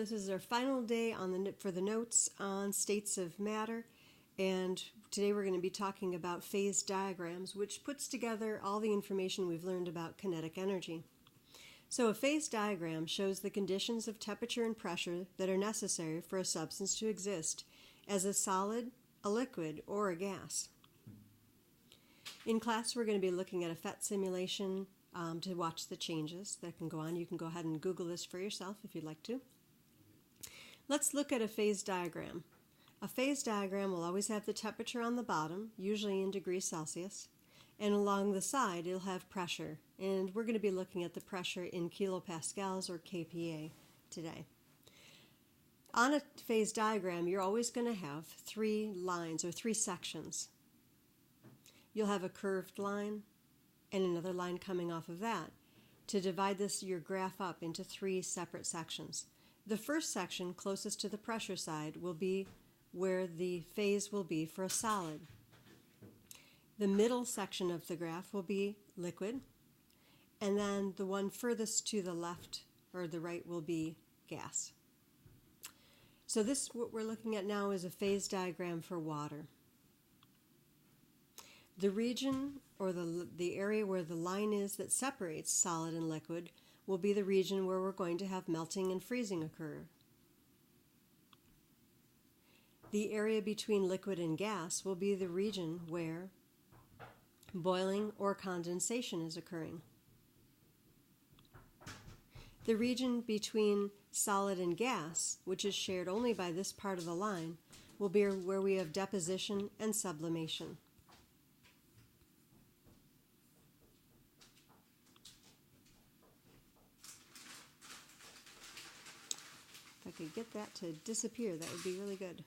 This is our final day for the notes on states of matter, and today we're going to be talking about phase diagrams, which puts together all the information we've learned about kinetic energy. So a phase diagram shows the conditions of temperature and pressure that are necessary for a substance to exist as a solid, a liquid, or a gas. In class, we're going to be looking at a PhET simulation to watch the changes that can go on. You can go ahead and Google this for yourself if you'd like to. Let's look at a phase diagram. A phase diagram will always have the temperature on the bottom, usually in degrees Celsius, and along the side it'll have pressure. And we're going to be looking at the pressure in kilopascals or kPa today. On a phase diagram, you're always going to have three lines or three sections. You'll have a curved line and another line coming off of that to divide your graph up into three separate sections. The first section closest to the pressure side will be where the phase will be for a solid. The middle section of the graph will be liquid, and then the one furthest to the left or the right will be gas. So what we're looking at now is a phase diagram for water. The region or the area where the line is that separates solid and liquid will be the region where we're going to have melting and freezing occur. The area between liquid and gas will be the region where boiling or condensation is occurring. The region between solid and gas, which is shared only by this part of the line, will be where we have deposition and sublimation. If I could get that to disappear, that would be really good.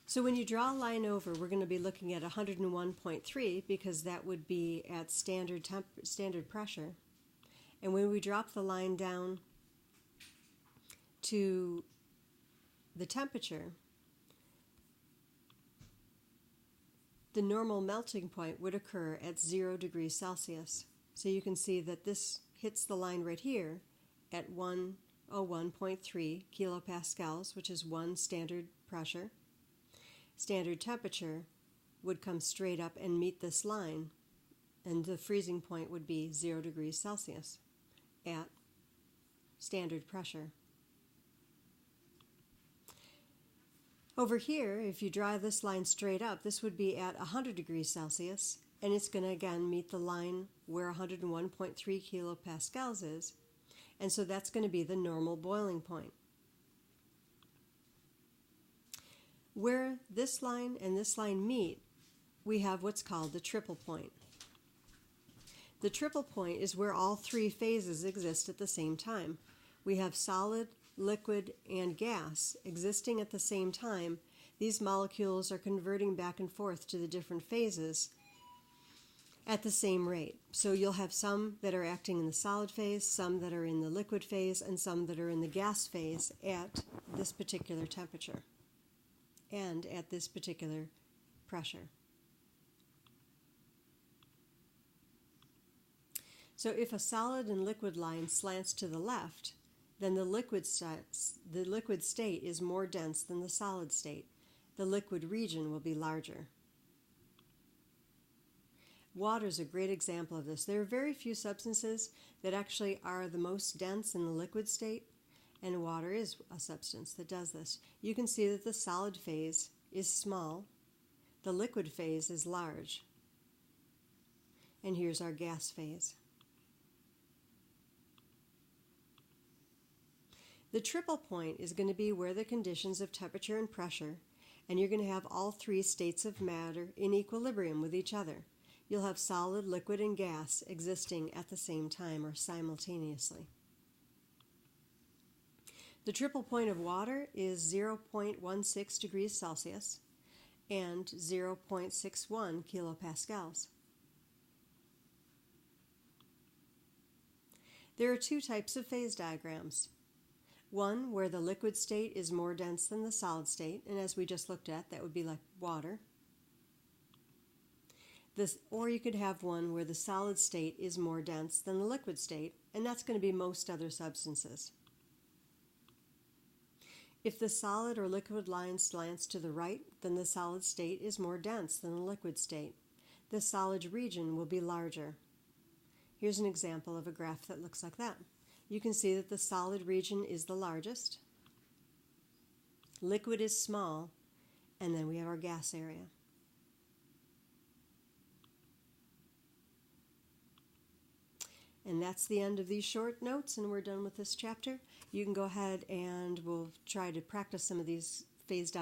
So when you draw a line over, we're going to be looking at 101.3 because that would be at standard pressure. And when we drop the line down to the temperature, the normal melting point would occur at 0 degrees Celsius. So you can see that this hits the line right here at 101.3 kilopascals, which is 1 standard pressure. Standard temperature would come straight up and meet this line, and the freezing point would be 0 degrees Celsius at standard pressure. Over here, if you draw this line straight up, this would be at 100 degrees Celsius, and it's going to again meet the line where 101.3 kilopascals is. And so that's going to be the normal boiling point. Where this line and this line meet, we have what's called the triple point. The triple point is where all three phases exist at the same time. We have solid, liquid, and gas existing at the same time. These molecules are converting back and forth to the different phases at the same rate. So you'll have some that are acting in the solid phase, some that are in the liquid phase, and some that are in the gas phase at this particular temperature and at this particular pressure. So if a solid and liquid line slants to the left, then the liquid state is more dense than the solid state. The liquid region will be larger. Water is a great example of this. There are very few substances that actually are the most dense in the liquid state, and water is a substance that does this. You can see that the solid phase is small, the liquid phase is large, and here's our gas phase. The triple point is going to be where the conditions of temperature and pressure, and you're going to have all three states of matter in equilibrium with each other. You'll have solid, liquid, and gas existing at the same time or simultaneously. The triple point of water is 0.16 degrees Celsius and 0.61 kilopascals. There are two types of phase diagrams. One where the liquid state is more dense than the solid state, and as we just looked at, that would be like water. Or you could have one where the solid state is more dense than the liquid state, and that's going to be most other substances. If the solid or liquid line slants to the right, then the solid state is more dense than the liquid state. The solid region will be larger. Here's an example of a graph that looks like that. You can see that the solid region is the largest, liquid is small, and then we have our gas area. And that's the end of these short notes, and we're done with this chapter. You can go ahead and we'll try to practice some of these phase diagrams.